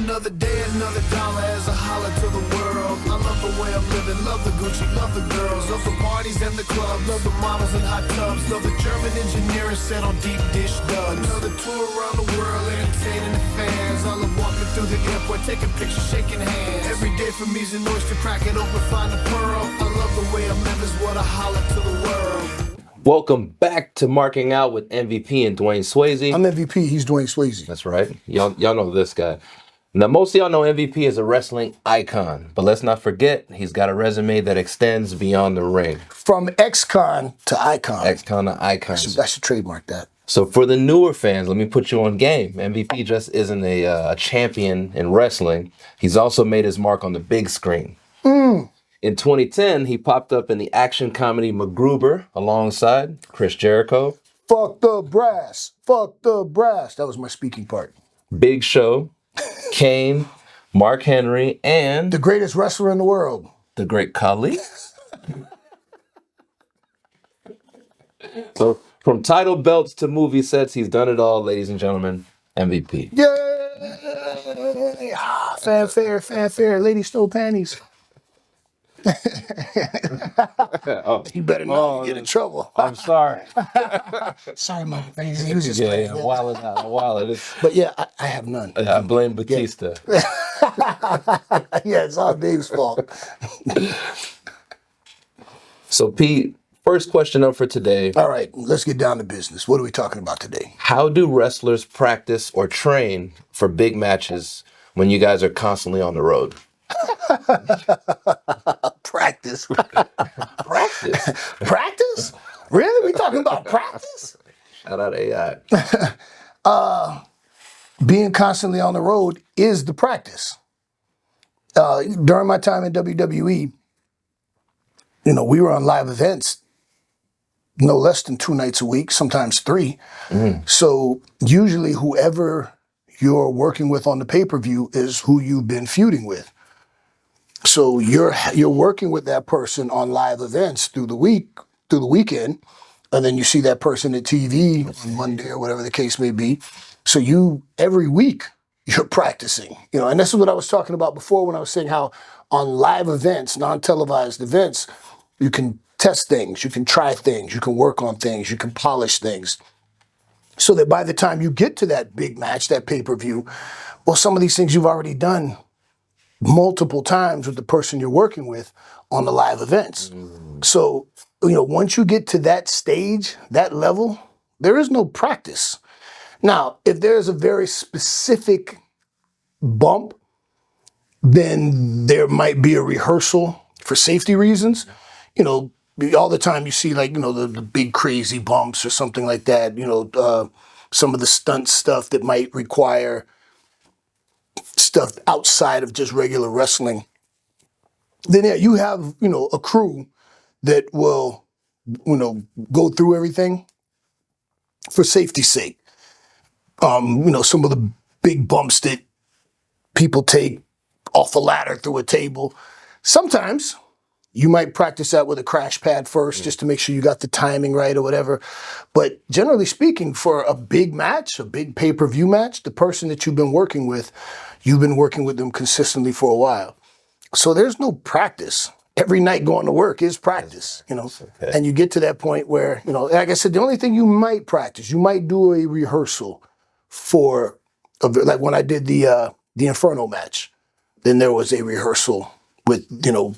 Another day, another dollar as I holler to the world. I love the way I'm living, love the Gucci, love the girls, love the parties and the clubs, love the models and hot tubs, love the German engineering set on deep dish dubs. Another tour around the world, entertaining the fans. I love walking through the airport, taking pictures, shaking hands. Every day for me's an oyster, crack it open, find a pearl. I love the way I'm living, is what I holler to the world. Welcome back to Marking Out with MVP and Dwayne Swayze. I'm MVP, he's Dwayne Swayze. That's right. Y'all know this guy. Now, most of y'all know MVP is a wrestling icon, but let's not forget, he's got a resume that extends beyond the ring. From ex-con to icon. Ex-con to icon. I should trademark that. So for the newer fans, let me put you on game. MVP just isn't a champion in wrestling. He's also made his mark on the big screen. In 2010, he popped up in the action comedy MacGruber alongside Chris Jericho. Fuck the brass. Fuck the brass. That was my speaking part. Big Show, Kane, Mark Henry, and the greatest wrestler in the world, the great Khali. So from title belts to movie sets, he's done it all, ladies and gentlemen. MVP. Yay! Fanfare. Lady stole panties. You better not get in trouble. I'm sorry. Sorry, my friend. He was just wilding out. But yeah, I have none. I blame Batista. Yeah, it's all Dave's fault. So, Pete, first question up for today. All right, let's get down to business. What are we talking about today? How do wrestlers practice or train for big matches when you guys are constantly on the road? Practice. Practice? Really? We talking about practice? Shout out AI. Being constantly on the road is the practice. During my time in WWE, we were on live events no less than 2 nights a week, sometimes 3. So usually whoever you're working with on the pay-per-view is who you've been feuding with. So you're working with that person on live events through the weekend, and then you see that person at TV on Monday or whatever the case may be. So every week you're practicing, and this is what I was talking about before when I was saying how on live events, non-televised events, you can test things, you can try things, you can work on things, you can polish things. So that by the time you get to that big match, that pay-per-view, well, some of these things you've already done multiple times with the person you're working with on the live events. So, once you get to that stage, that level, there is no practice. Now, if there's a very specific bump, then there might be a rehearsal for safety reasons. All the time you see the big crazy bumps or something like that, some of the stunt stuff that might require stuff outside of just regular wrestling. Then you have, a crew that will, go through everything for safety's sake. Some of the big bumps that people take off a ladder through a table. Sometimes you might practice that with a crash pad first just to make sure you got the timing right or whatever. But generally speaking, for a big match, a big pay-per-view match, the person that you've been working with, you've been working with them consistently for a while. So there's no practice. Every night going to work is practice, Okay. And you get to that point where, like I said, the only thing you might practice, you might do a rehearsal for, like when I did the Inferno match, then there was a rehearsal with,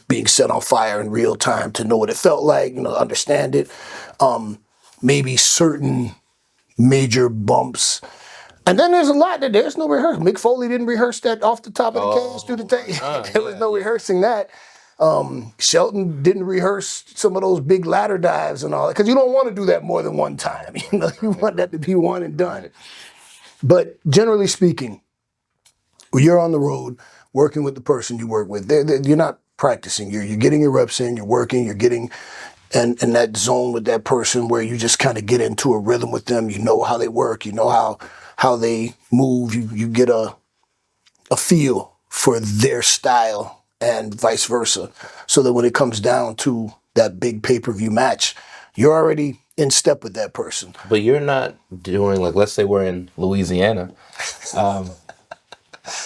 being set on fire in real time to know what it felt like, understand it. Maybe certain major bumps. And then there's a lot that there's no rehearsal. Mick Foley didn't rehearse that off the top of the cage through the tape. There was no rehearsing that. Shelton didn't rehearse some of those big ladder dives and all that, because you don't want to do that more than one time. You want that to be one and done. But generally speaking, when you're on the road working with the person you work with, you're not practicing. You're getting your reps in, you're working, you're getting in that zone with that person where you just kind of get into a rhythm with them. You know how they work, you know how they move, you get a feel for their style and vice versa. So that when it comes down to that big pay-per-view match, you're already in step with that person. But you're not doing, like, let's say we're in Louisiana.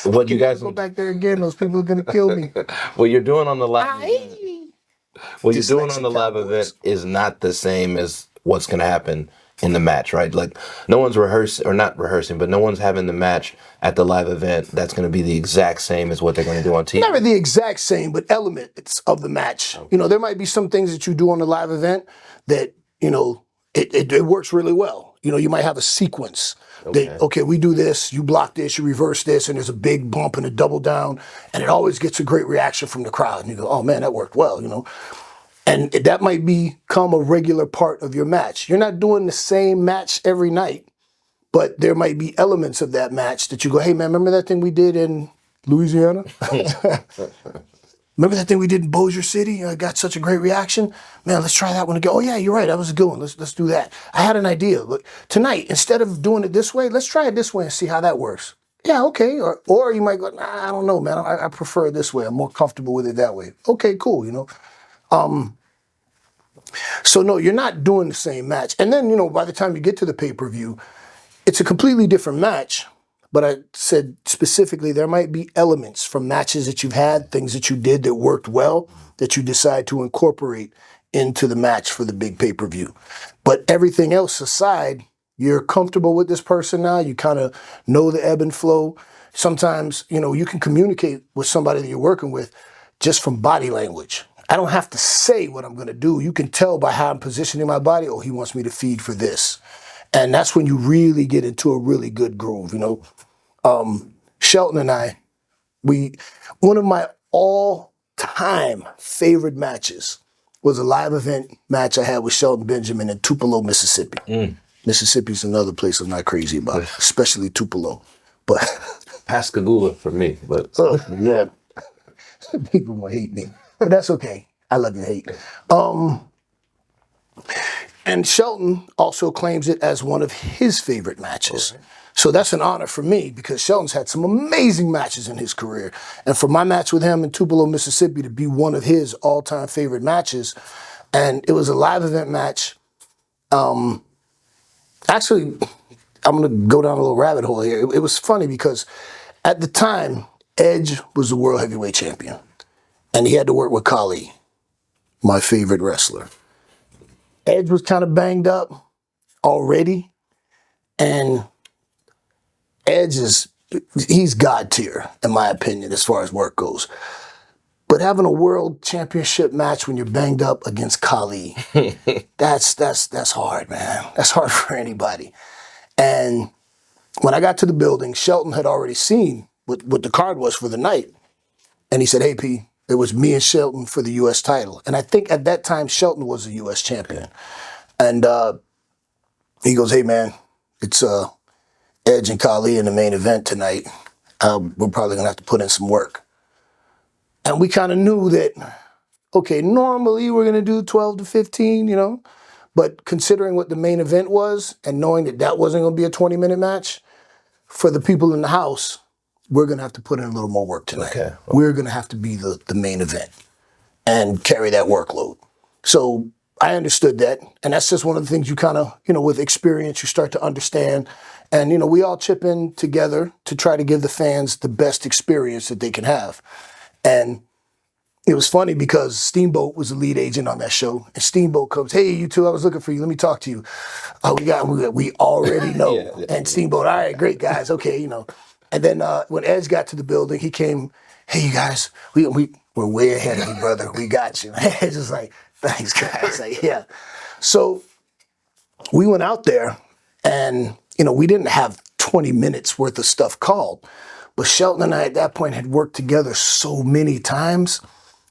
what you guys Go back there again. Those people are gonna kill me. what you're doing on the live event, what you're doing on the live Cowboys. event is not the same as what's going to happen in the match, right? Like no one's rehearsing or not rehearsing, but no one's having the match at the live event that's going to be the exact same as what they're going to do on TV. Never the exact same, but elements of the match. You know, there might be some things that you do on the live event that, you know, it works really well. You know, you might have a sequence that, okay, we do this, you block this, you reverse this, and there's a big bump and a double down, and it always gets a great reaction from the crowd. And you go, oh man, that worked well, you know. And that might become a regular part of your match. You're not doing the same match every night, but there might be elements of that match that you go, hey man, remember that thing we did in Louisiana? Remember that thing we did in Bossier City? Got such a great reaction. Man, let's try that one again. Oh yeah, you're right. That was a good one. Let's do that. I had an idea. Look, tonight, instead of doing it this way, let's try it this way and see how that works. Yeah, okay. Or you might go, nah, I don't know, man. I prefer it this way. I'm more comfortable with it that way. Okay, cool. You know. So no, you're not doing the same match. And then, you know, by the time you get to the pay-per-view, it's a completely different match. But I said specifically, there might be elements from matches that you've had, things that you did that worked well, that you decide to incorporate into the match for the big pay-per-view. But everything else aside, you're comfortable with this person now. You kind of know the ebb and flow. Sometimes, you know, you can communicate with somebody that you're working with just from body language. I don't have to say what I'm going to do. You can tell by how I'm positioning my body, oh, he wants me to feed for this. And that's when you really get into a really good groove, you know. Shelton and I, one of my all-time favorite matches was a live event match I had with Shelton Benjamin in Tupelo, Mississippi. Mississippi's another place I'm not crazy about, especially Tupelo. But Pascagoula for me, but yeah, people will hate me, but that's okay. I love you, hate. And Shelton also claims it as one of his favorite matches. Okay. So that's an honor for me because Shelton's had some amazing matches in his career. And for my match with him in Tupelo, Mississippi to be one of his all-time favorite matches, and it was a live event match. Actually, I'm going to go down a little rabbit hole here. It was funny because at the time, Edge was the world heavyweight champion. And he had to work with Khali, my favorite wrestler. Edge was kind of banged up already. And Edge he's God tier, in my opinion, as far as work goes. But having a world championship match when you're banged up against Khali, that's hard, man. That's hard for anybody. And when I got to the building, Shelton had already seen what the card was for the night. And he said, hey, P, it was me and Shelton for the U.S. title. And I think at that time, Shelton was a U.S. champion. And he goes, hey, man, it's Edge and Khali in the main event tonight. We're probably going to have to put in some work. And we kind of knew that, okay, normally we're going to do 12 to 15, you know. But considering what the main event was and knowing that that wasn't going to be a 20-minute match, for the people in the house, we're going to have to put in a little more work tonight. Okay. We're going to have to be the main event and carry that workload. So I understood that. And that's just one of the things you kind of, you know, with experience, you start to understand. And, you know, we all chip in together to try to give the fans the best experience that they can have. And it was funny because Steamboat was the lead agent on that show. And Steamboat comes, hey, you two, I was looking for you. Let me talk to you. We already know. Yeah. And Steamboat, all right, great guys. Okay, you know. And then when Edge got to the building, he came, hey, you guys, we're way ahead of you, brother. We got you. Edge was like, thanks, guys. Like, yeah. So we went out there and, you know, we didn't have 20 minutes worth of stuff called. But Shelton and I at that point had worked together so many times,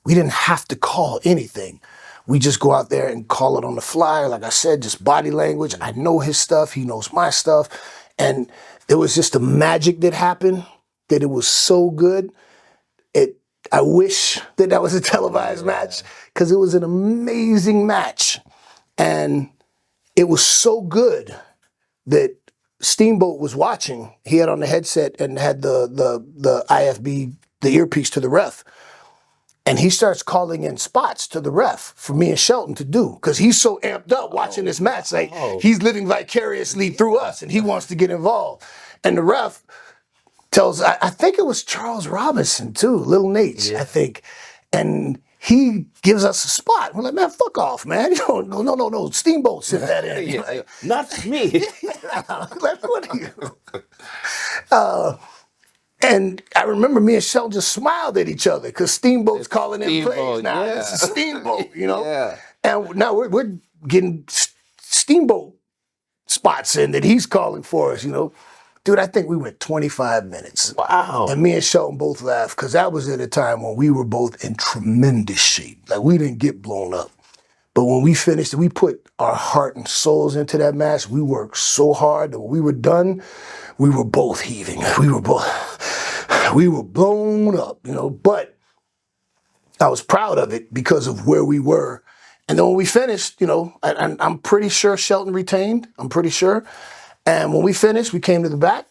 we didn't have to call anything. We just go out there and call it on the fly. Like I said, just body language. I know his stuff. He knows my stuff. And there was just a magic that happened that it was so good. I wish that was a televised match because it was an amazing match. And it was so good that Steamboat was watching. He had on the headset and had the IFB, the earpiece to the ref. And he starts calling in spots to the ref for me and Shelton to do because he's so amped up watching this match. Like he's living vicariously through us and he wants to get involved. And the ref tells, I think it was Charles Robinson too, Little Nate, I think. And he gives us a spot. We're like, man, fuck off, man. You don't, no. Steamboat sent that in. Yeah, Like, not me. like, what are you? And I remember me and Shelton just smiled at each other because Steamboat's calling in plays now. Yeah. It's a Steamboat, you know? Yeah. And now we're getting Steamboat spots in that he's calling for us, you know? Dude, I think we went 25 minutes. Wow. And me and Shelton both laughed because that was at a time when we were both in tremendous shape. Like, we didn't get blown up. But when we finished, we put our heart and souls into that match. We worked so hard that when we were done, we were both heaving. We were blown up, you know. But I was proud of it because of where we were. And then when we finished, you know, I'm pretty sure Shelton retained. I'm pretty sure. And when we finished, we came to the back,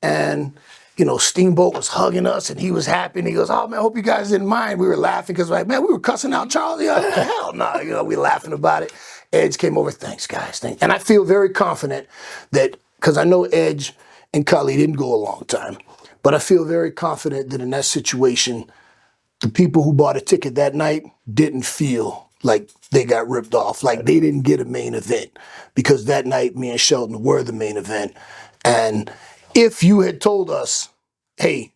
and you know, Steamboat was hugging us, and he was happy. And he goes, "Oh man, I hope you guys didn't mind." We were laughing because, like, man, we were cussing out Charlie. Hell no, you know, we laughing about it. Edge came over, thanks guys, thanks. And I feel very confident that because I know Edge and Khali didn't go a long time, but I feel very confident that in that situation, the people who bought a ticket that night didn't feel like they got ripped off, like they didn't get a main event, because that night me and Shelton were the main event. And if you had told us, hey,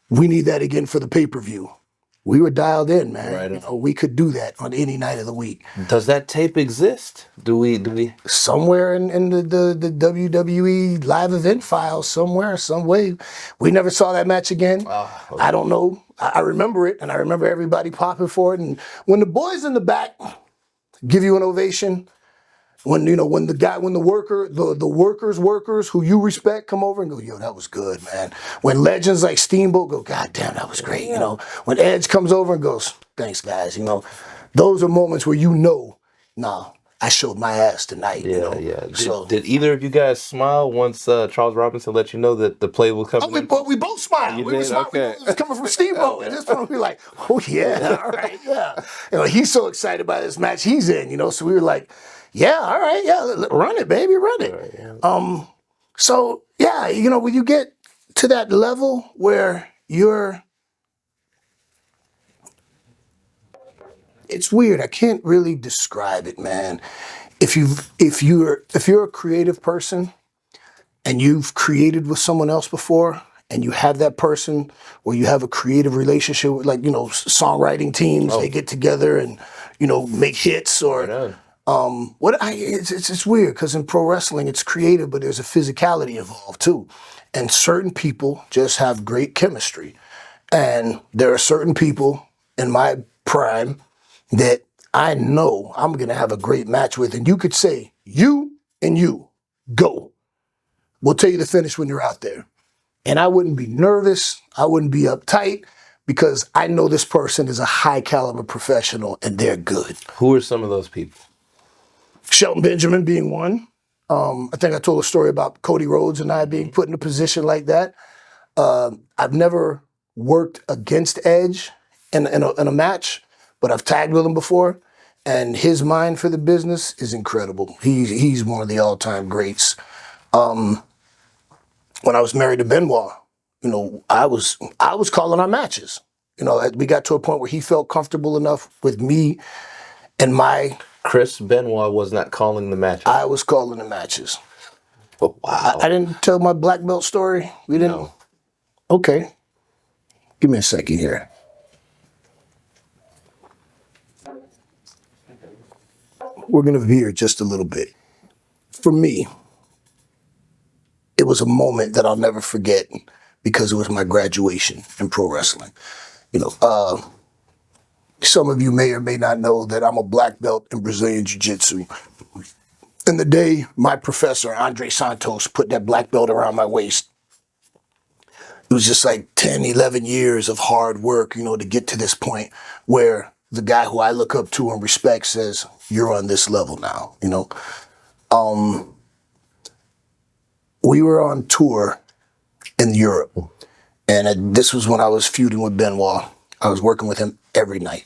we need that again for the pay-per-view, we were dialed in, man. Right. You know, we could do that on any night of the week. Does that tape exist? Do we? Somewhere in the WWE live event files, somewhere, some way. We never saw that match again. Oh, okay. I don't know. I remember it, and I remember everybody popping for it. And when the boys in the back give you an ovation, when the workers who you respect come over and go, yo, that was good, man. When legends like Steamboat go, God damn, that was great. You know, when Edge comes over and goes, thanks guys, you know, those are moments where you know, nah, I showed my ass tonight. Yeah, you know? yeah. So Did either of you guys smile once Charles Robinson let you know that the play was coming? we both smiled. You We were did? smiling. Okay. It was coming from Steamboat. Okay. At this point, we were like, oh yeah, all right, yeah. You know, he's so excited by this match he's in, you know, so we were like, yeah, all right, yeah, run it, baby, run it. Right, yeah. So yeah, you know, when you get to that level where it's weird. I can't really describe it, man. If you're a creative person and you've created with someone else before, and you have that person where you have a creative relationship with, like, you know, songwriting teams, they get together and, you know, make hits or. Right It's weird because in pro wrestling it's creative, but there's a physicality involved too, and certain people just have great chemistry, and there are certain people in my prime that I know I'm gonna have a great match with, and you could say you and you go. We'll tell you the finish when you're out there, and I wouldn't be nervous. I wouldn't be uptight because I know this person is a high caliber professional and they're good. Who are some of those people? Shelton Benjamin being one. I think I told a story about Cody Rhodes and I being put in a position like that. I've never worked against Edge in a match, but I've tagged with him before, and his mind for the business is incredible. He's one of the all-time greats. When I was married to Benoit, you know, I was calling our matches. You know, we got to a point where he felt comfortable enough with me and my. Chris Benoit was not calling the match. I was calling the matches. Oh, wow. I didn't tell my black belt story. We didn't. No. Okay. Give me a second here. We're going to veer just a little bit. For me, it was a moment that I'll never forget because it was my graduation in pro wrestling. You know, some of you may or may not know that I'm a black belt in Brazilian Jiu-Jitsu. And the day my professor, Andre Santos, put that black belt around my waist, it was just like 10, 11 years of hard work, you know, to get to this point where the guy who I look up to and respect says, you're on this level now, you know. We were on tour in Europe, and this was when I was feuding with Benoit. I was working with him every night.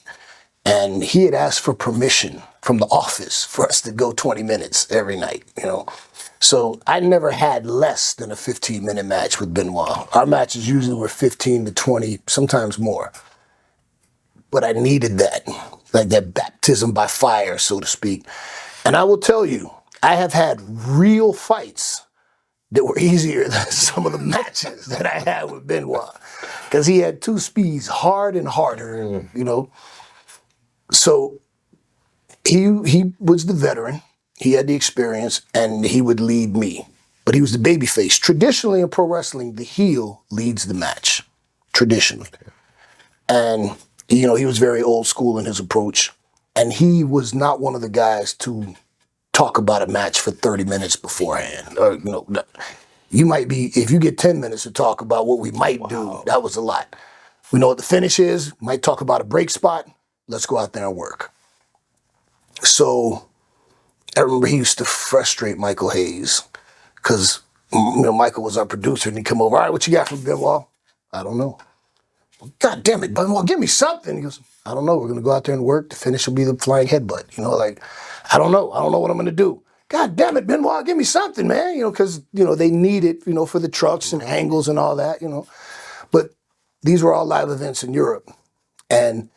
And he had asked for permission from the office for us to go 20 minutes every night, you know. So I never had less than a 15-minute match with Benoit. Our matches usually were 15 to 20, sometimes more. But I needed that, like that baptism by fire, so to speak. And I will tell you, I have had real fights that were easier than some of the matches that I had with Benoit. Because he had two speeds, hard and harder, you know. So he was the veteran. He had the experience, and he would lead me. But he was the babyface. Traditionally in pro wrestling, the heel leads the match. Traditionally. And, you know, he was very old school in his approach. And he was not one of the guys to talk about a match for 30 minutes beforehand. Or, you know, you might be, if you get 10 minutes to talk about what we might do, that was a lot. We know what the finish is. Might talk about a break spot. Let's go out there and work. So I remember he used to frustrate Michael Hayes because, you know, Michael was our producer and he'd come over. All right, what you got from Benoit? I don't know. God damn it, Benoit, give me something. He goes, I don't know. We're going to go out there and work. The finish will be the flying headbutt. You know, like, I don't know. I don't know what I'm going to do. God damn it, Benoit, give me something, man. You know, because, you know, they need it, you know, for the trucks and angles and all that, you know. But these were all live events in Europe. And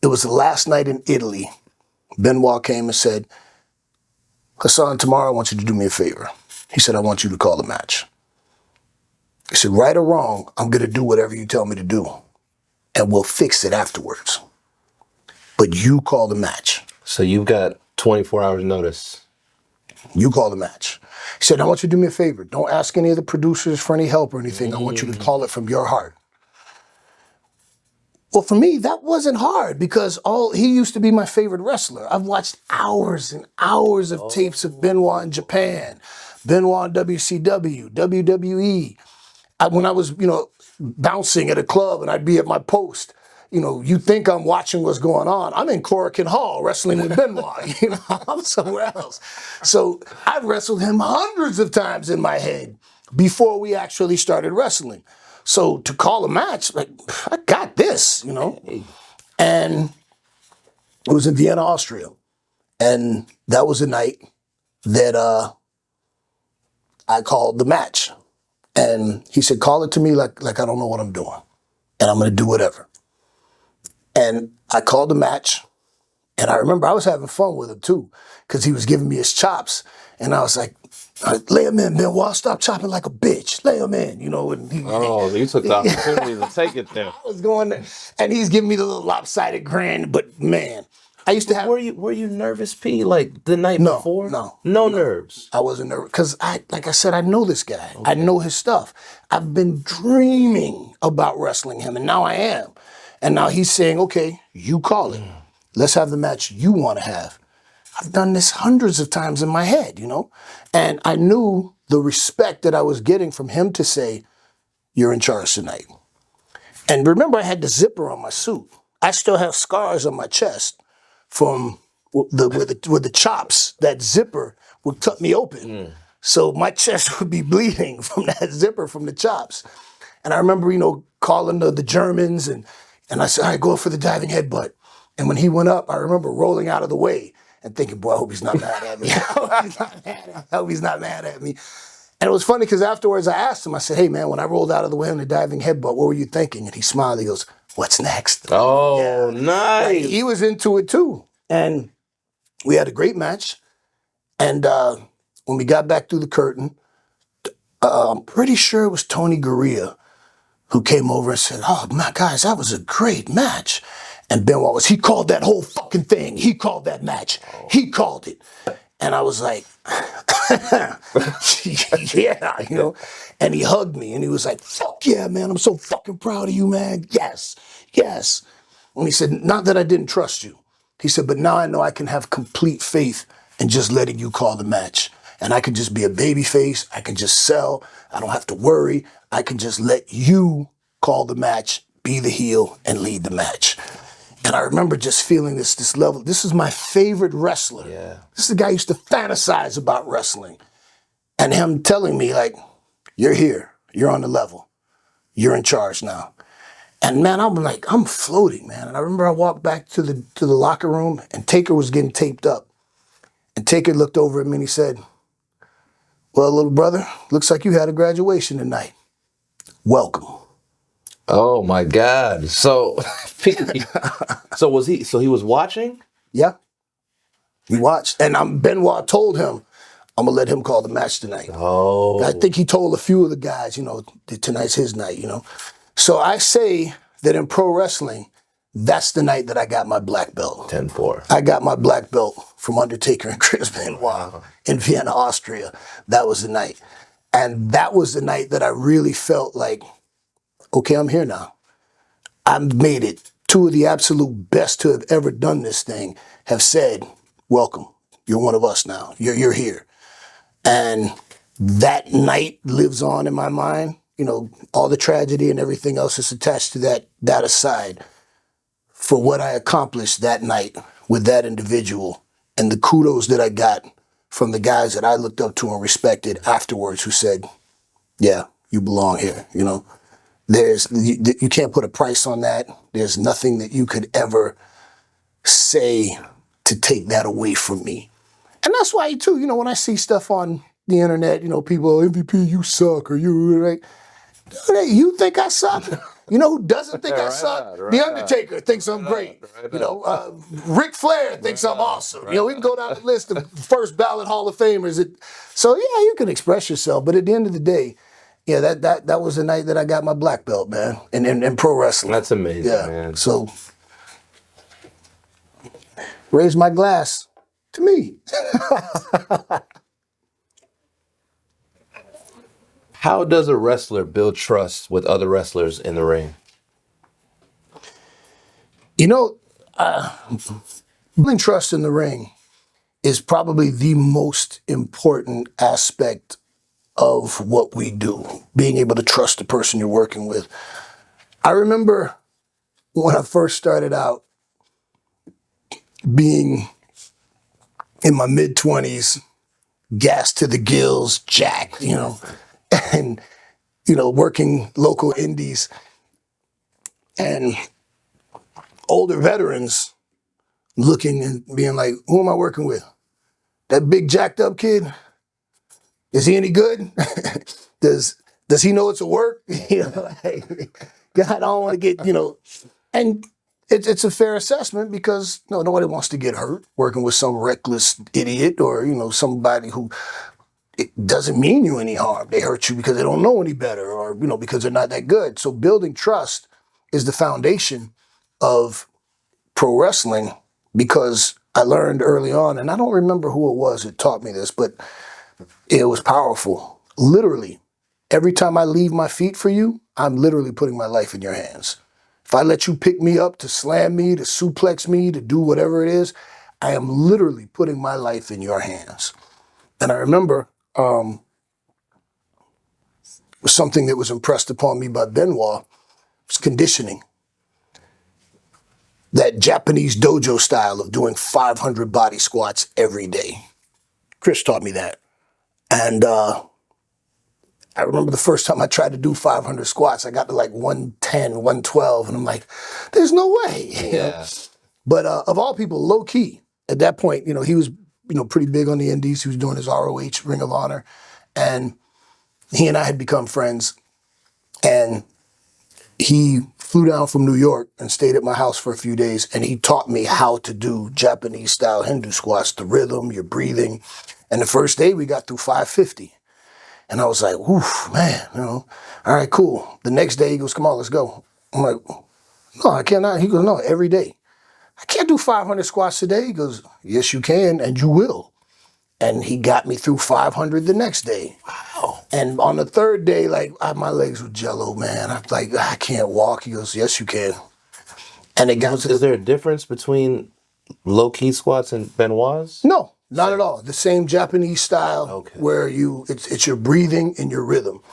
it was the last night in Italy. Benoit came and said, Hassan, tomorrow I want you to do me a favor. He said, I want you to call the match. He said, right or wrong, I'm going to do whatever you tell me to do. And we'll fix it afterwards. But you call the match. So you've got 24 hours notice. You call the match. He said, I want you to do me a favor. Don't ask any of the producers for any help or anything. I want you to call it from your heart. Well, for me, that wasn't hard because he used to be my favorite wrestler. I've watched hours and hours of tapes of Benoit in Japan, Benoit in WCW, WWE. When I was, you know, bouncing at a club and I'd be at my post, you know, you think I'm watching what's going on. I'm in Corrigan Hall wrestling with Benoit. You know, I'm somewhere else. So I've wrestled him hundreds of times in my head before we actually started wrestling. So to call a match, like, I got this, you know. And it was in Vienna, Austria. And that was the night that I called the match. And he said, call it to me like I don't know what I'm doing. And I'm going to do whatever. And I called the match. And I remember I was having fun with him too, because he was giving me his chops. And I was like, lay him in, Benoit. Stop chopping like a bitch. Lay him in, you know. And You took the opportunity to take it there. I was going there. And he's giving me the little lopsided grin. But man, I used to have... Were you nervous, P? Like the night before? No nerves. I wasn't nervous. Because, like I said, I know this guy. Okay. I know his stuff. I've been dreaming about wrestling him. And now I am. And now he's saying, okay, you call it. Let's have the match you want to have. I've done this hundreds of times in my head, you know? And I knew the respect that I was getting from him to say, you're in charge tonight. And remember, I had the zipper on my suit. I still have scars on my chest from with the chops. That zipper would cut me open. So my chest would be bleeding from that zipper from the chops. And I remember, you know, calling the Germans and I said, all right, go for the diving headbutt. And when he went up, I remember rolling out of the way and thinking, boy, I hope he's not mad at me. I hope he's not mad at me. And it was funny because afterwards I asked him, I said, hey, man, when I rolled out of the way on the diving headbutt, what were you thinking? And he smiled. He goes, what's next? Oh, yeah. Nice. Like, he was into it too. And we had a great match. And when we got back through the curtain, I'm pretty sure it was Tony Gurria who came over and said, oh, my guys, that was a great match. And Benoit he called that whole fucking thing. He called that match. He called it. And I was like, yeah, you know. And he hugged me and he was like, fuck yeah, man. I'm so fucking proud of you, man. Yes, yes. And he said, not that I didn't trust you. He said, but now I know I can have complete faith in just letting you call the match. And I can just be a baby face. I can just sell. I don't have to worry. I can just let you call the match, be the heel, and lead the match. And I remember just feeling this level. This is my favorite wrestler. Yeah. This is the guy who used to fantasize about wrestling. And him telling me, like, you're here. You're on the level. You're in charge now. And man, I'm like, I'm floating, man. And I remember I walked back to the locker room and Taker was getting taped up. And Taker looked over at me and he said, Well, little brother, looks like you had a graduation tonight. Welcome. Oh my God. So, so was he? So he was watching. Yeah. He watched. And Benoit told him, I'm going to let him call the match tonight. Oh, I think he told a few of the guys, that tonight's his night, So I say that in pro wrestling, that's the night that I got my black belt. 10-4. I got my black belt from Undertaker and Chris Benoit in Vienna, Austria. That was the night. And that was the night that I really felt like, okay, I'm here now. I've made it. Two of the absolute best to have ever done this thing have said, welcome. You're one of us now. You're here. And that night lives on in my mind. All the tragedy and everything else that's attached to that aside, for what I accomplished that night with that individual and the kudos that I got from the guys that I looked up to and respected afterwards who said, yeah, you belong here. You can't put a price on that. There's nothing that you could ever say to take that away from me. And that's why, too, when I see stuff on the internet, people, MVP, you suck, or you, right? You think I suck? You know who doesn't think I suck? The Undertaker thinks I'm great. Ric Flair thinks I'm awesome. We can go down the list of first ballot Hall of Famers. So, yeah, you can express yourself. But at the end of the day, yeah, that was the night that I got my black belt, man, in pro wrestling. That's amazing, yeah. man. So, raise my glass to me. How does a wrestler build trust with other wrestlers in the ring? Building trust in the ring is probably the most important aspect of what we do, being able to trust the person you're working with. I remember when I first started out being in my mid-20s, gassed to the gills, jacked, and, working local indies and older veterans looking and being like, who am I working with? That big jacked up kid? Is he any good? Does he know it's a work? God, I don't want to get, and it's a fair assessment because nobody wants to get hurt working with some reckless idiot or, somebody who it doesn't mean you any harm. They hurt you because they don't know any better or, because they're not that good. So building trust is the foundation of pro wrestling because I learned early on, and I don't remember who it was that taught me this, but it was powerful. Literally, every time I leave my feet for you, I'm literally putting my life in your hands. If I let you pick me up to slam me, to suplex me, to do whatever it is, I am literally putting my life in your hands. And I remember something that was impressed upon me by Benoit was conditioning. That Japanese dojo style of doing 500 body squats every day. Chris taught me that. And I remember the first time I tried to do 500 squats, I got to like 110, 112, and I'm like, there's no way. Yeah. But of all people, low key, at that point, he was, pretty big on the indies. He was doing his ROH Ring of Honor. And he and I had become friends. And he flew down from New York and stayed at my house for a few days. And he taught me how to do Japanese style Hindu squats, the rhythm, your breathing. And the first day we got through 550. And I was like, oof, man, all right, cool. The next day he goes, come on, let's go. I'm like, no, I cannot. He goes, no, every day. I can't do 500 squats a day. He goes, yes, you can, and you will. And he got me through 500 the next day. Wow. And on the third day, my legs were jello, man. I'm like, I can't walk. He goes, yes, you can. And it got Is there a difference between low-key squats and Benoit's? No, not at all. The same Japanese style where it's your breathing and your rhythm.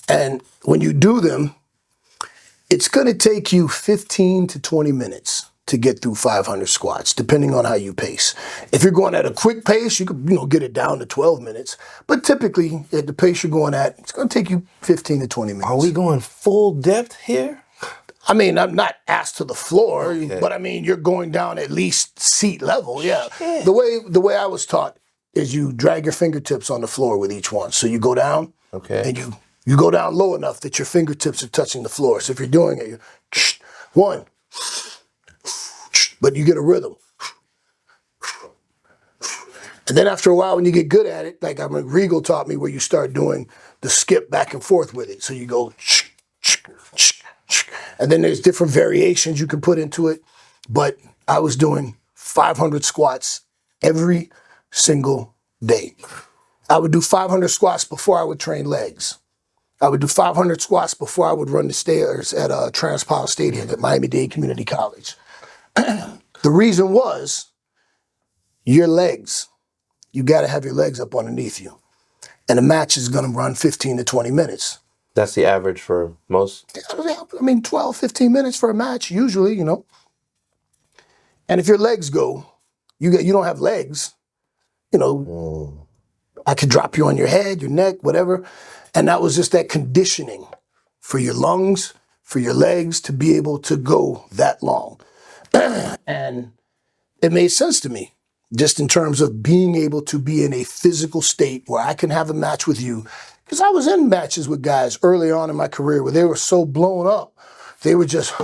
And when you do them, it's going to take you 15 to 20 minutes to get through 500 squats, depending on how you pace. If you're going at a quick pace, you could, get it down to 12 minutes. But typically, at the pace you're going at, it's going to take you 15 to 20 minutes. Are we going full depth here? I mean, I'm not ass to the floor, but I mean, you're going down at least seat level, yeah. The way I was taught is you drag your fingertips on the floor with each one. So you go down, Okay. and you go down low enough that your fingertips are touching the floor. So if you're doing it, you're one, but you get a rhythm. And then after a while, when you get good at it, like Regal taught me, where you start doing the skip back and forth with it. So you go, and then there's different variations you can put into it. But I was doing 500 squats every single day. I would do 500 squats before I would train legs. I would do 500 squats before I would run the stairs at Transpile Stadium at Miami-Dade Community College. The reason was your legs. You got to have your legs up underneath you. And the match is going to run 15 to 20 minutes. That's the average for most? I mean, 12, 15 minutes for a match, usually, you know. And if your legs go, you don't have legs, you know, I could drop you on your head, your neck, whatever. And that was just that conditioning for your lungs, for your legs to be able to go that long. And it made sense to me, just in terms of being able to be in a physical state where I can have a match with you. Because I was in matches with guys early on in my career where they were so blown up, they were just...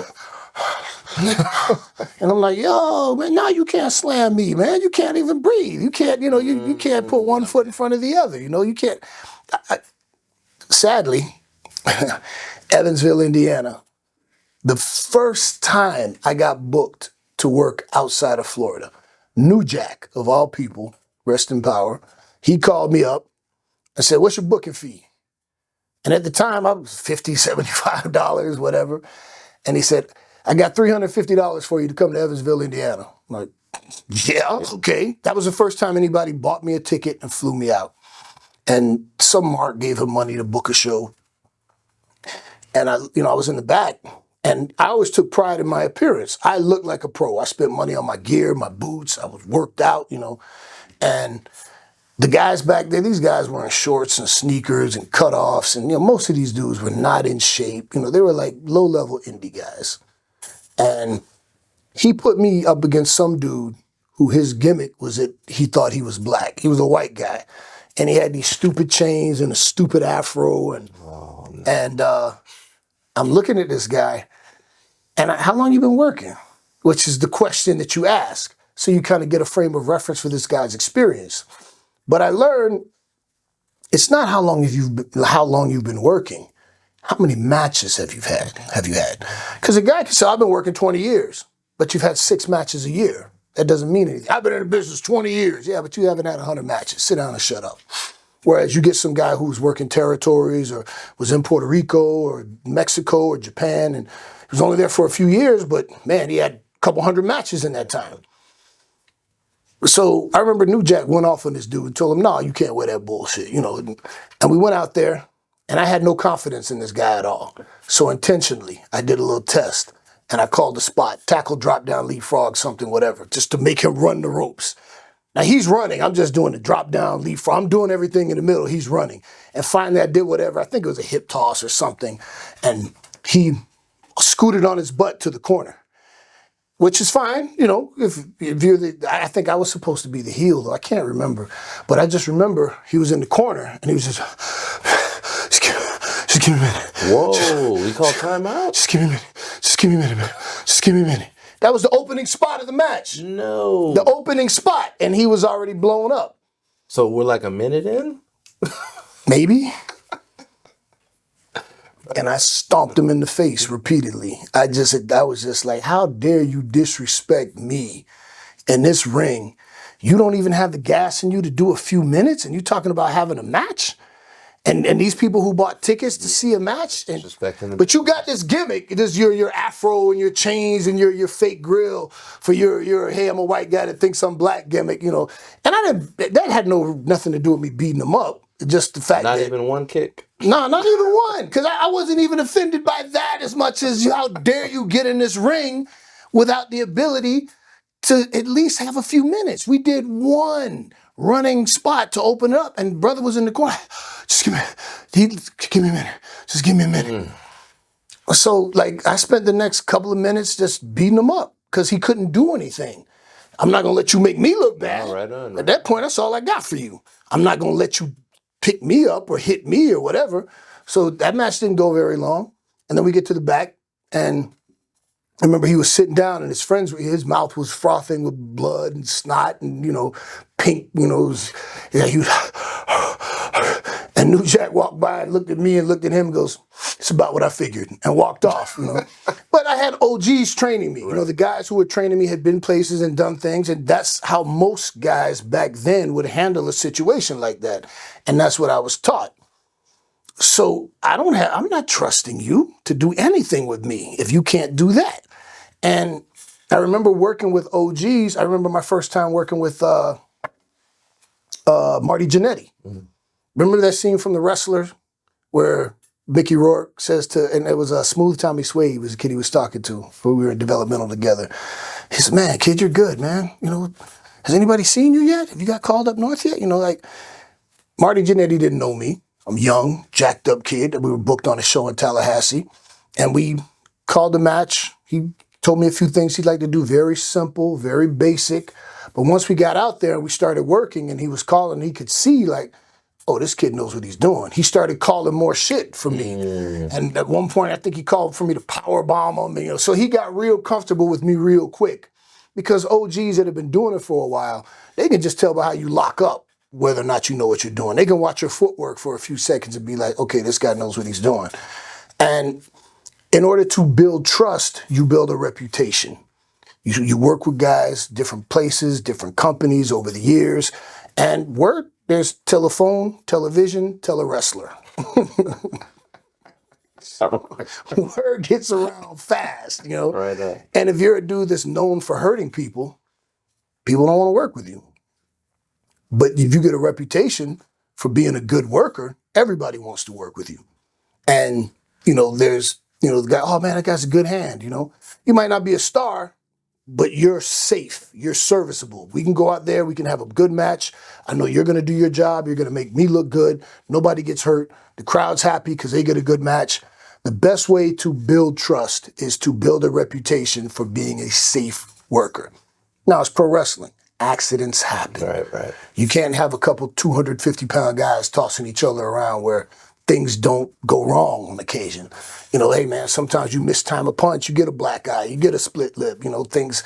And I'm like, yo, man, now you can't slam me, man. You can't even breathe. You can't, you know, you can't put one foot in front of the other. You know, you can't. Sadly, Evansville, Indiana, the first time I got booked to work outside of Florida, New Jack, of all people, rest in power, he called me up and said, what's your booking fee? And at the time, I was $50, $75, whatever. And he said, I got $350 for you to come to Evansville, Indiana. I'm like, yeah, okay. That was the first time anybody bought me a ticket and flew me out. And some mark gave him money to book a show. And I was in the back, and I always took pride in my appearance. I looked like a pro. I spent money on my gear, my boots. I was worked out, you know. And the guys back there, these guys were in shorts and sneakers and cutoffs. And, you know, most of these dudes were not in shape. You know, they were like low-level indie guys. And he put me up against some dude who his gimmick was that he thought he was black. He was a white guy. And he had these stupid chains and a stupid afro. And I'm looking at this guy, and how long you been working? Which is the question that you ask. So you kind of get a frame of reference for this guy's experience. But I learned it's not how long you've been working. How many matches have you had? Because a guy can say, I've been working 20 years, but you've had 6 matches a year. That doesn't mean anything. I've been in the business 20 years. Yeah, but you haven't had 100 matches. Sit down and shut up. Whereas you get some guy who's working territories or was in Puerto Rico or Mexico or Japan, and he was only there for a few years, but man, he had a couple hundred matches in that time. So I remember New Jack went off on this dude and told him, no, you can't wear that bullshit, you know. And we went out there, and I had no confidence in this guy at all. So intentionally, I did a little test, and I called the spot, tackle, drop down, leapfrog, something, whatever, just to make him run the ropes. Now he's running, I'm just doing the drop down, leapfrog. I'm doing everything in the middle, he's running. And finally I did whatever, I think it was a hip toss or something, and he scooted on his butt to the corner. Which is fine, you know, if you're I think I was supposed to be the heel, though. I can't remember. But I just remember he was in the corner, and he was just give me a minute. Whoa, we called timeout? Just give me a minute. Just give me a minute, man. Just give me a minute. That was the opening spot of the match. No. The opening spot, and he was already blown up. So we're like a minute in? Maybe. And I stomped him in the face repeatedly. I was just like, how dare you disrespect me in this ring? You don't even have the gas in you to do a few minutes, and you're talking about having a match? And these people who bought tickets to see a match, but you got this gimmick, this your afro and your chains and your fake grill for your hey, I'm a white guy that thinks I'm black gimmick, you know. And that had nothing to do with me beating them up. Just the fact Not even one kick? No, not even one. Because I wasn't even offended by that as much as how dare you get in this ring without the ability to at least have a few minutes. We did one running spot to open it up, and brother was in the corner. Just give me a minute. Just give me a minute. So, like, I spent the next couple of minutes just beating him up because he couldn't do anything. I'm not going to let you make me look bad. Right on. At that point, that's all I got for you. I'm not going to let you pick me up or hit me or whatever. So that match didn't go very long. And then we get to the back, and I remember he was sitting down, and his mouth was frothing with blood and snot and, pink, he was, and New Jack walked by and looked at me and looked at him and goes, it's about what I figured, and walked off, But I had OGs training me. The guys who were training me had been places and done things, and that's how most guys back then would handle a situation like that. And that's what I was taught. So I'm not trusting you to do anything with me if you can't do that. And I remember working with OGs. I remember my first time working with Marty Jannetty. Mm-hmm. Remember that scene from The Wrestler where Mickey Rourke says and it was a Smooth Tommy Swayze, he was a kid he was talking to, who we were in developmental together. He said, man, kid, you're good, man. Has anybody seen you yet? Have you got called up north yet? Marty Jannetty didn't know me. I'm young, jacked up kid. We were booked on a show in Tallahassee, and we called a match. He told me a few things he'd like to do, very simple, very basic. But once we got out there and we started working and he was calling, he could see oh, this kid knows what he's doing. He started calling more shit for me. And at one point, I think he called for me to power bomb on me. So he got real comfortable with me real quick, because OGs that have been doing it for a while, they can just tell by how you lock up whether or not you know what you're doing. They can watch your footwork for a few seconds and be like, okay, this guy knows what he's doing. And in order to build trust, you build a reputation. You work with guys, different places, different companies over the years, and there's telephone, television, telewrestler. Word gets around fast, Right on. And if you're a dude that's known for hurting people, people don't want to work with you. But if you get a reputation for being a good worker, everybody wants to work with you. And, there's, the guy, oh man, that guy's a good hand, You might not be a star, but you're safe, you're serviceable. We can go out there, we can have a good match. I know you're going to do your job, you're going to make me look good. Nobody gets hurt. The crowd's happy because they get a good match. The best way to build trust is to build a reputation for being a safe worker. Now, it's pro wrestling. Accidents happen. Right. You can't have a couple 250-pound guys tossing each other around where things don't go wrong on occasion. Hey man, sometimes you mistime a punch, you get a black eye, you get a split lip, things.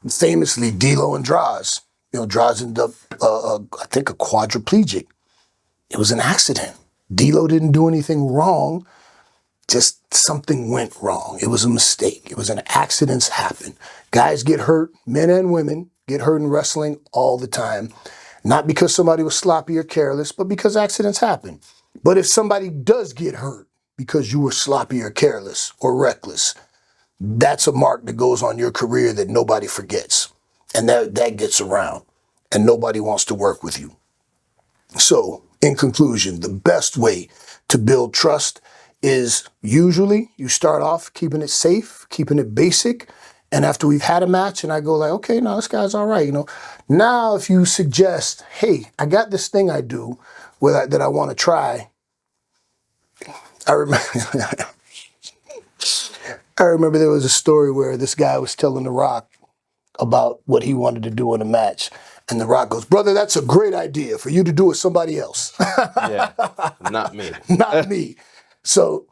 Famously, D'Lo and Draws. Draws ended up, I think, a quadriplegic. It was an accident. D'Lo didn't do anything wrong, just something went wrong. It was a mistake. It was an accidents happen. Guys get hurt, men and women get hurt in wrestling all the time. Not because somebody was sloppy or careless, but because accidents happen. But if somebody does get hurt because you were sloppy or careless or reckless, that's a mark that goes on your career that nobody forgets. And that gets around. And nobody wants to work with you. So, in conclusion, the best way to build trust is usually you start off keeping it safe, keeping it basic. And after we've had a match and I go like, okay, no, this guy's all right, Now, if you suggest, hey, I got this thing I do that I want to try. I remember there was a story where this guy was telling The Rock about what he wanted to do in a match. And The Rock goes, brother, that's a great idea for you to do with somebody else. Yeah, not me. Not me. So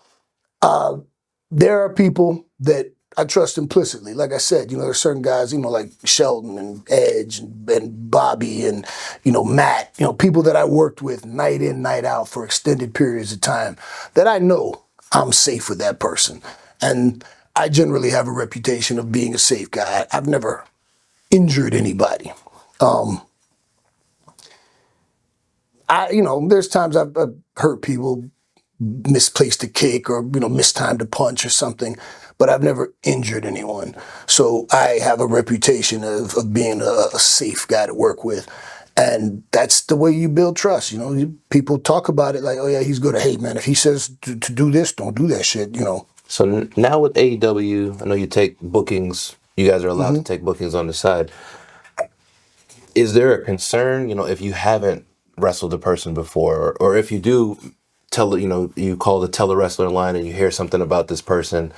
there are people that I trust implicitly. Like I said, there's certain guys, like Shelton and Edge and Bobby and, Matt, people that I worked with night in, night out for extended periods of time that I know I'm safe with that person. And I generally have a reputation of being a safe guy. I've never injured anybody. There's times I've hurt people, misplaced a kick or, mistimed a punch or something, but I've never injured anyone. So I have a reputation of being a safe guy to work with. And that's the way you build trust. People talk about it like, oh yeah, he's good. Hey man, if he says to do this, don't do that shit, So now with AEW, I know you take bookings. You guys are allowed to take bookings on the side. Is there a concern, if you haven't wrestled a person before, or if you do you call the telewrestler line and you hear something about this person,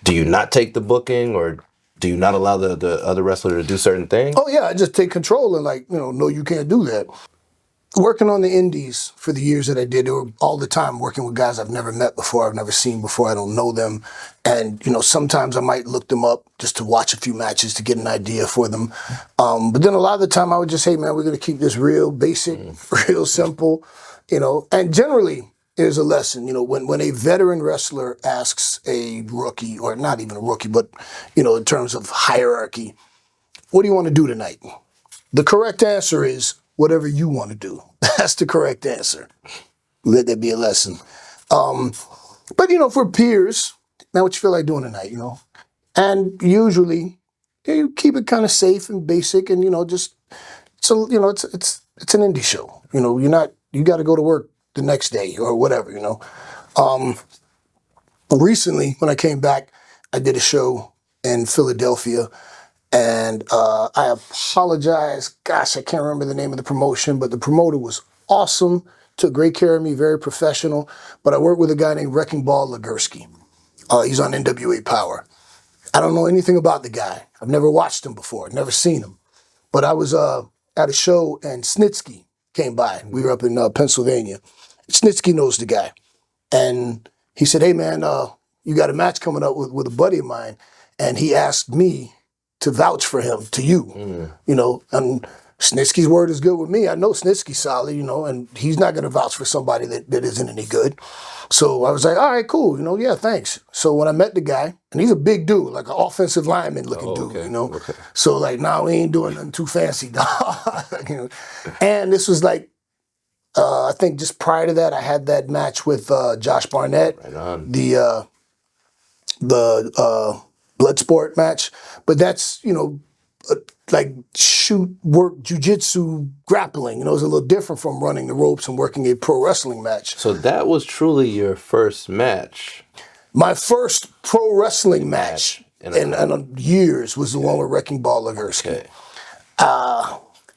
do you not take the booking, or Do you not allow the other wrestler to do certain things? Oh yeah, I just take control and like, no, you can't do that. Working on the indies for the years that I did, it were all the time working with guys I've never met before, I've never seen before, I don't know them. And, sometimes I might look them up just to watch a few matches to get an idea for them. But then a lot of the time I would just say, man, we're going to keep this real basic, real simple, and generally there's a lesson, when a veteran wrestler asks a rookie, or not even a rookie, but, in terms of hierarchy, what do you want to do tonight? The correct answer is whatever you want to do. That's the correct answer. Let that be a lesson. But, for peers, man, what you feel like doing tonight, And usually, you keep it kind of safe and basic and, just, so, it's an indie show. You got to go to work the next day or whatever, Recently, when I came back, I did a show in Philadelphia. And I apologize. Gosh, I can't remember the name of the promotion, but the promoter was awesome, took great care of me, very professional. But I worked with a guy named Wrecking Ball Legursky. He's on NWA Power. I don't know anything about the guy. I've never watched him before, never seen him. But I was at a show and Snitsky came by. We were up in Pennsylvania. Snitsky knows the guy. And he said, hey, man, you got a match coming up with a buddy of mine. And he asked me to vouch for him to you, and Snitsky's word is good with me. I know Snitsky's solid, and he's not going to vouch for somebody that isn't any good. So I was like, all right, cool, yeah, thanks. So when I met the guy, and he's a big dude, like an offensive lineman looking dude, Okay. So like, nah, we ain't doing nothing too fancy, dog. And this was like, I think just prior to that, I had that match with Josh Barnett, Right on. the Bloodsport match, but that's, like shoot work, jujitsu, grappling. It was a little different from running the ropes and working a pro wrestling match. So that was truly your first match. My first pro wrestling match in years was the one with Wrecking Ball Legursky. Okay.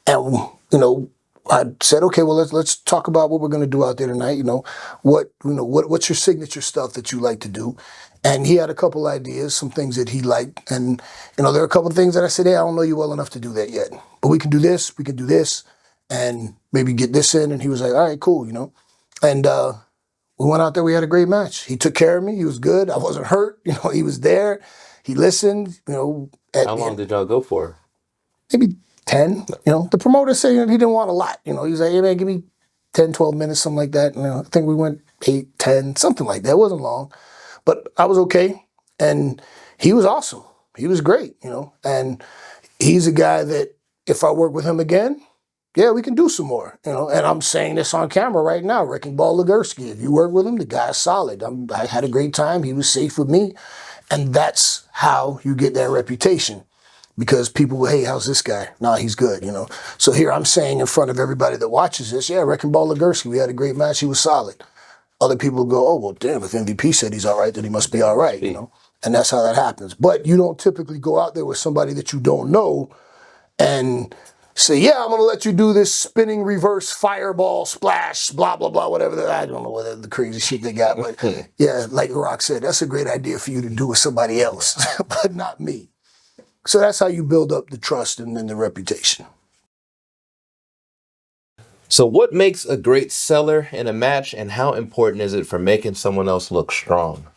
And, I said, okay, well, let's talk about what we're going to do out there tonight. What's your signature stuff that you like to do? And he had a couple ideas, some things that he liked. And, there are a couple of things that I said, hey, I don't know you well enough to do that yet. But we can do this, and maybe get this in. And he was like, all right, cool, And we went out there, we had a great match. He took care of me, he was good. I wasn't hurt, he was there. He listened, How long did y'all go for? Maybe 10, The promoter said he didn't want a lot, He was like, hey, man, give me 10, 12 minutes, something like that. I think we went 8, 10, something like that. It wasn't long. But I was okay, and he was awesome. He was great, And he's a guy that if I work with him again, yeah, we can do some more, And I'm saying this on camera right now, Wrecking Ball Legursky. If you work with him, the guy's solid. I had a great time. He was safe with me. And that's how you get that reputation. Because people will, hey, how's this guy? Nah, he's good, So here I'm saying in front of everybody that watches this, yeah, Wrecking Ball Legursky, we had a great match. He was solid. Other people go, oh, well, damn, if MVP said he's all right, then he must be all right, And that's how that happens. But you don't typically go out there with somebody that you don't know and say, yeah, I'm going to let you do this spinning reverse fireball splash, blah, blah, blah, whatever. I don't know what the crazy shit they got. But yeah, like Rock said, that's a great idea for you to do with somebody else, but not me. So that's how you build up the trust and then the reputation. So what makes a great seller in a match, and how important is it for making someone else look strong?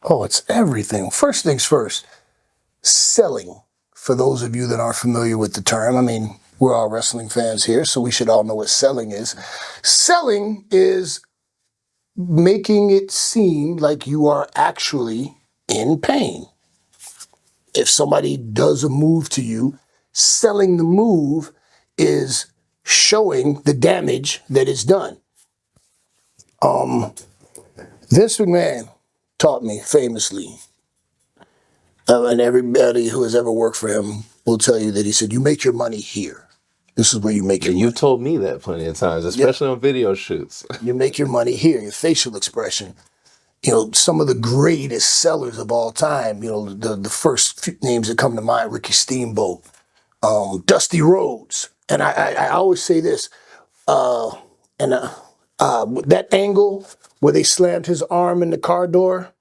Oh, it's everything. First things first, selling. For those of you that aren't familiar with the term, I mean, we're all wrestling fans here, so we should all know what selling is. Selling is making it seem like you are actually in pain. If somebody does a move to you, selling the move is showing the damage that is done. Vince McMahon taught me famously, and everybody who has ever worked for him will tell you that he said, you make your money here. This is where you make your money. You've told me that plenty of times, especially on video shoots. You make your money here, your facial expression. Some of the greatest sellers of all time, the first few names that come to mind, Ricky Steamboat, Dusty Rhodes. And I always say this, that angle where they slammed his arm in the car door,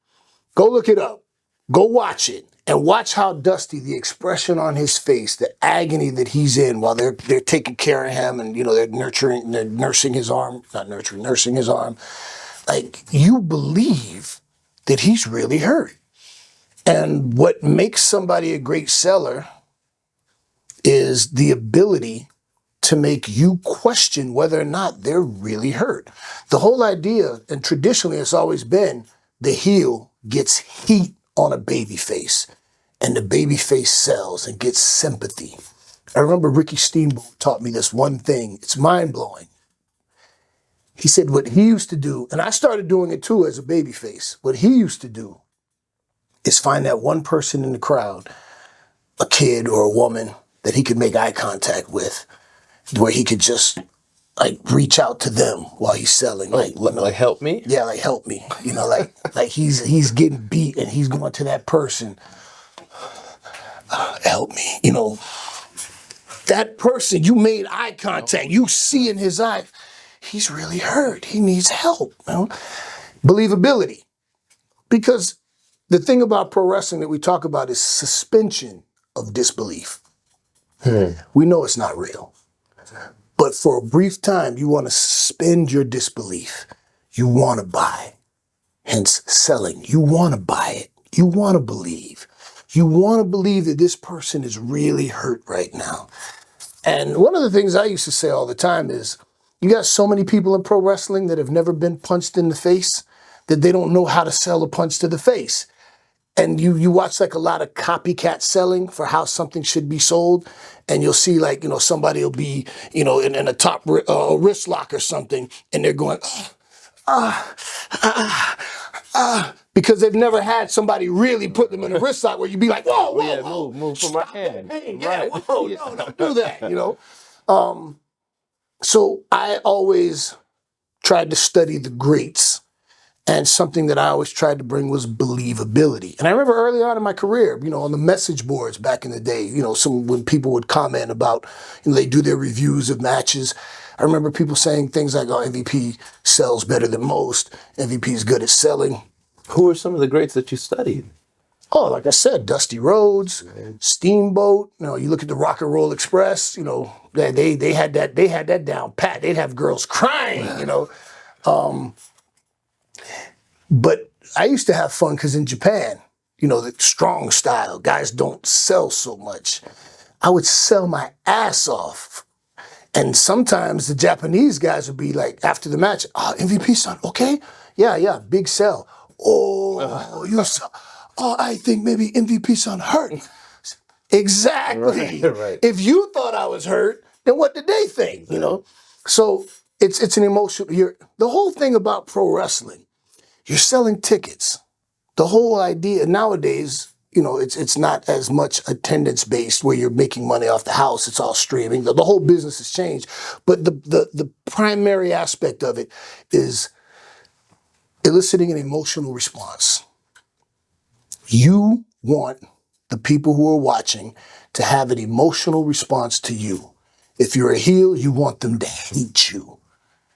go look it up. Go watch it and watch how Dusty, the expression on his face, the agony that he's in while they're taking care of him and, they're nursing his arm, nursing his arm. Like, you believe that he's really hurt. And what makes somebody a great seller is the ability to make you question whether or not they're really hurt. The whole idea, and traditionally it's always been, the heel gets heat on a baby face, and the baby face sells and gets sympathy. I remember Ricky Steamboat taught me this one thing. It's mind-blowing. He said what he used to do, and I started doing it too as a baby face, what he used to do is find that one person in the crowd, a kid or a woman, that he could make eye contact with, where he could just reach out to them while he's selling. Like help me? Yeah, like help me. Like he's getting beat and he's going to that person. Help me. That person, you made eye contact. You see in his eye, he's really hurt. He needs help. Believability. Because the thing about pro wrestling that we talk about is suspension of disbelief. We know it's not real. But for a brief time, you want to suspend your disbelief. You want to buy. Hence, selling. You want to buy it. You want to believe. You want to believe that this person is really hurt right now. And one of the things I used to say all the time is, you got so many people in pro wrestling that have never been punched in the face that they don't know how to sell a punch to the face. And you watch a lot of copycat selling for how something should be sold. And you'll see somebody will be, in a top wrist lock or something. And they're going, because they've never had somebody really put them in a wrist lock where you'd be like, whoa, whoa, Yeah, whoa, move from my hand. Yeah, whoa, no, don't do that, So I always tried to study the greats. And something that I always tried to bring was believability. And I remember early on in my career, on the message boards back in the day, when people would comment about, they do their reviews of matches. I remember people saying things like, oh, MVP sells better than most. MVP is good at selling. Who are some of the greats that you studied? Oh, like I said, Dusty Rhodes, Steamboat. You look at the Rock and Roll Express. They had that down pat. They'd have girls crying. But I used to have fun because in Japan, the strong style, guys don't sell so much. I would sell my ass off. And sometimes the Japanese guys would be like, after the match, MVP son, okay? Yeah, big sell. Oh, you sell. Oh, I think maybe MVP son hurt. Exactly. Right. If you thought I was hurt, then what did they think, So it's an emotional, the whole thing about pro wrestling, you're selling tickets. The whole idea nowadays, it's not as much attendance based where you're making money off the house. It's all streaming. The whole business has changed. But the primary aspect of it is eliciting an emotional response. You want the people who are watching to have an emotional response to you. If you're a heel, you want them to hate you.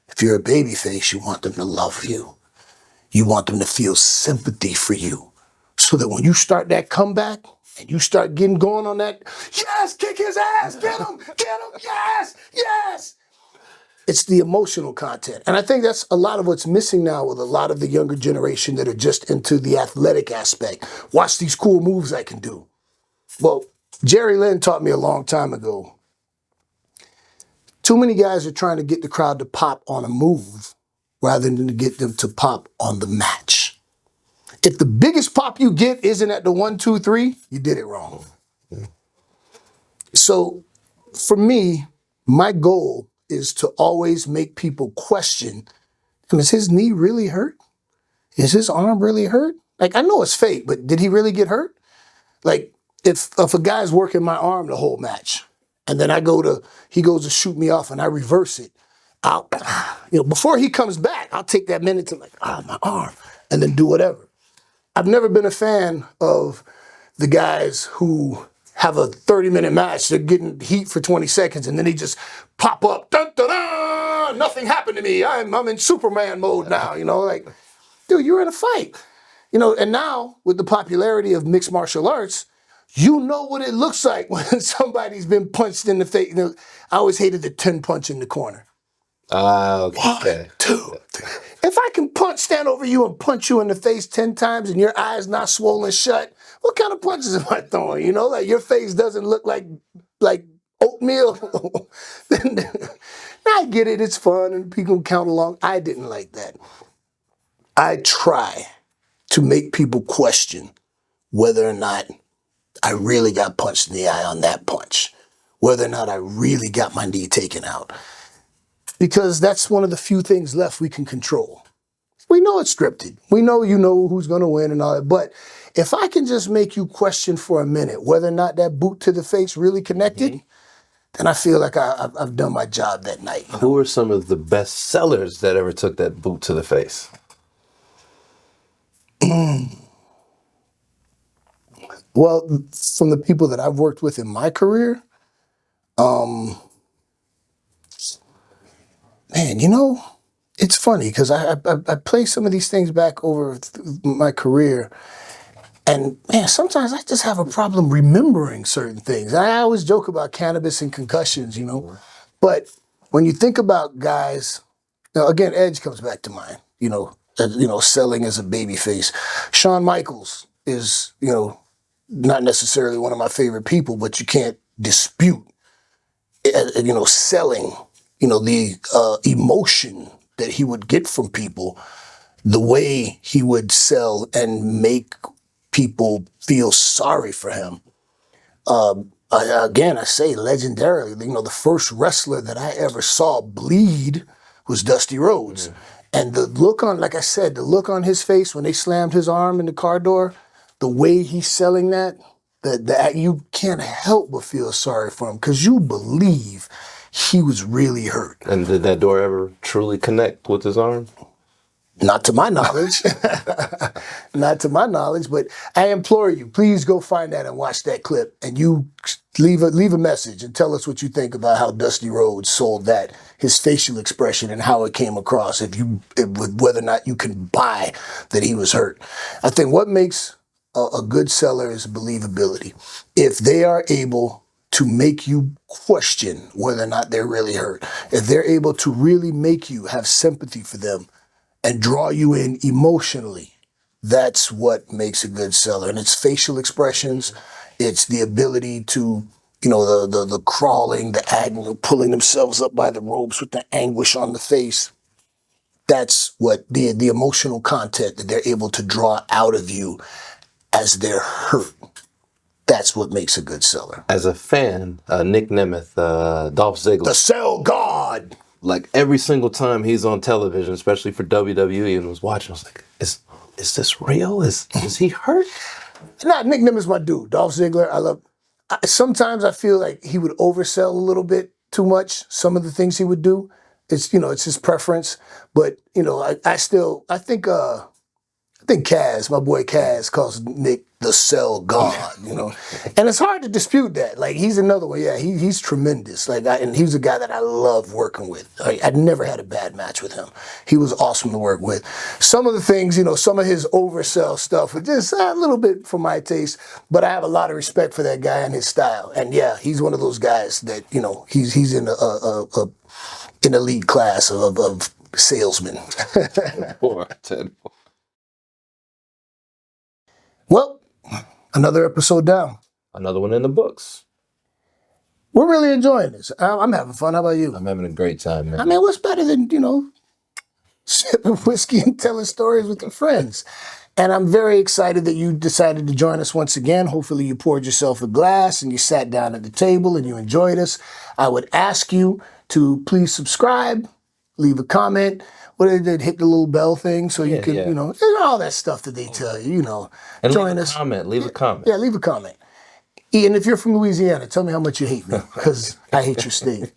If you're a babyface, you want them to love you. You want them to feel sympathy for you. So that when you start that comeback and you start getting going on that, yes, kick his ass, get him, yes. It's the emotional content. And I think that's a lot of what's missing now with a lot of the younger generation that are just into the athletic aspect. Watch these cool moves I can do. Well, Jerry Lynn taught me a long time ago. Too many guys are trying to get the crowd to pop on a move rather than to get them to pop on the match. If the biggest pop you get isn't at the 1, 2, 3, you did it wrong. So for me, my goal is to always make people question, is his knee really hurt? Is his arm really hurt? I know it's fake, but did he really get hurt? If a guy's working my arm the whole match, and then he goes to shoot me off and I reverse it, before he comes back, I'll take that minute to my arm, and then do whatever. I've never been a fan of the guys who have a 30-minute match, they're getting heat for 20 seconds, and then they just pop up, dun, dun, dun, nothing happened to me, I'm in Superman mode now, dude, you're in a fight. You know, and now with the popularity of mixed martial arts, you know what it looks like when somebody's been punched in the face. You know, I always hated the 10 punch in the corner. Okay. 1, 2, 3. If I can stand over you and punch you in the face 10 times and your eyes not swollen shut, what kind of punches am I throwing? You know, like your face doesn't look like oatmeal. I get it, it's fun and people count along. I didn't like that. I try to make people question whether or not I really got punched in the eye on that punch, whether or not I really got my knee taken out. Because that's one of the few things left we can control. We know it's scripted. We know you know who's going to win and all that. But if I can just make you question for a minute whether or not that boot to the face really connected, then I feel like I've done my job that night. Who are some of the best sellers that ever took that boot to the face? Well, from the people that I've worked with in my career, man, you know, it's funny because I play some of these things back over my career, and man, sometimes I just have a problem remembering certain things. I always joke about cannabis and concussions, you know, but when you think about guys, now again, Edge comes back to mind, you know, selling as a babyface. Shawn Michaels is, you know, not necessarily one of my favorite people, but you can't dispute, you know, selling, you know, the emotion that he would get from people, the way he would sell and make people feel sorry for him. Again, I say legendarily, you know, the first wrestler that I ever saw bleed was Dusty Rhodes. And the look on, like I said, the look on his face when they slammed his arm in the car door, the way he's selling that you can't help but feel sorry for him because you believe he was really hurt. And did that door ever truly connect with his arm? Not to my knowledge. Not to my knowledge, but I implore you, please go find that and watch that clip and you leave a message and tell us what you think about how Dusty Rhodes sold that, his facial expression and how it came across, whether or not you can buy that he was hurt. I think what makes a good seller is believability. If they are able to make you question whether or not they're really hurt, if they're able to really make you have sympathy for them and draw you in emotionally, that's what makes a good seller. And it's facial expressions, it's the ability to, you know, the crawling, the agony, pulling themselves up by the ropes with the anguish on the face. That's what the emotional content that they're able to draw out of you as they're hurt. That's what makes a good seller. As a fan, Nick Nemeth, Dolph Ziggler. The Cell God. Like every single time he's on television, especially for WWE, and was watching, I was like, is this real? Is he hurt? Nah, Nick Nemeth's my dude. Dolph Ziggler, sometimes I feel like he would oversell a little bit too much, some of the things he would do. It's, you know, it's his preference. But, you know, I think Kaz, my boy Kaz, calls Nick the Cell God, you know. And it's hard to dispute that. Like, he's another one. Yeah, he's tremendous. Like, and he's a guy that I love working with. I never had a bad match with him. He was awesome to work with. Some of the things, you know, some of his oversell stuff was just a little bit for my taste, but I have a lot of respect for that guy and his style. And yeah, he's one of those guys that, you know, he's in an elite class of salesmen. 10. Well, another episode down. Another one in the books. We're really enjoying this. I'm having fun. How about you? I'm having a great time, man. I mean, what's better than, you know, sipping whiskey and telling stories with your friends? And I'm very excited that you decided to join us once again. Hopefully you poured yourself a glass and you sat down at the table and you enjoyed us. I would ask you to please subscribe, leave a comment. What did they hit the little bell thing so you can, you know, all that stuff that they tell you, you know. And join leave us. Leave a comment. Yeah, leave a comment. And if you're from Louisiana, tell me how much you hate me, because I hate your state.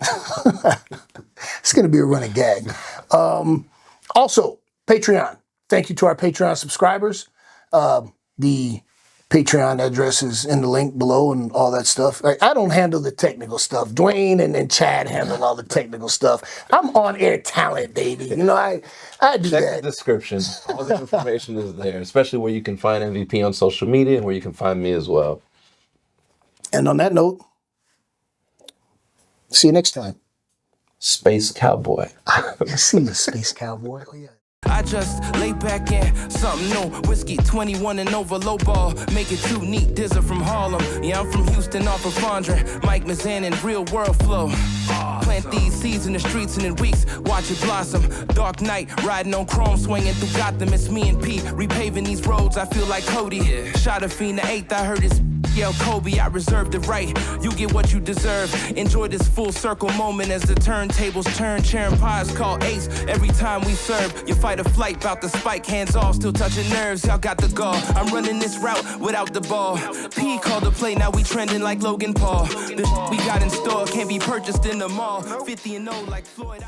It's going to be a running gag. Also, Patreon. Thank you to our Patreon subscribers. The Patreon address is in the link below and all that stuff. Like, I don't handle the technical stuff. Dwayne and Chad handle all the technical stuff. I'm on-air talent, baby. You know, I do Check that. the description. All the information is there, especially where you can find MVP on social media and where you can find me as well. And on that note, see you next time. Space Cowboy. See you, Space Cowboy. Oh, yeah. I just lay back in something new. Whiskey 21 and over low ball. Make it too neat. Dizzer from Harlem. Yeah, I'm from Houston off of Fondren. Mike Mazan and real world flow. Plant these seeds in the streets and in weeks. Watch it blossom. Dark night, riding on chrome, swinging through Gotham. It's me and Pete. Repaving these roads, I feel like Cody. Shot a fiend the 8th, I heard his yell Kobe, I reserve the right. You get what you deserve. Enjoy this full circle moment as the turntables turn. Sharing pies call ace every time we serve. You fight or flight, bout to spike, hands off, still touching nerves. Y'all got the gall. I'm running this route without the ball. P called the play, now we trending like Logan Paul. The we got in store can't be purchased in the mall. 50 and 0 like Floyd.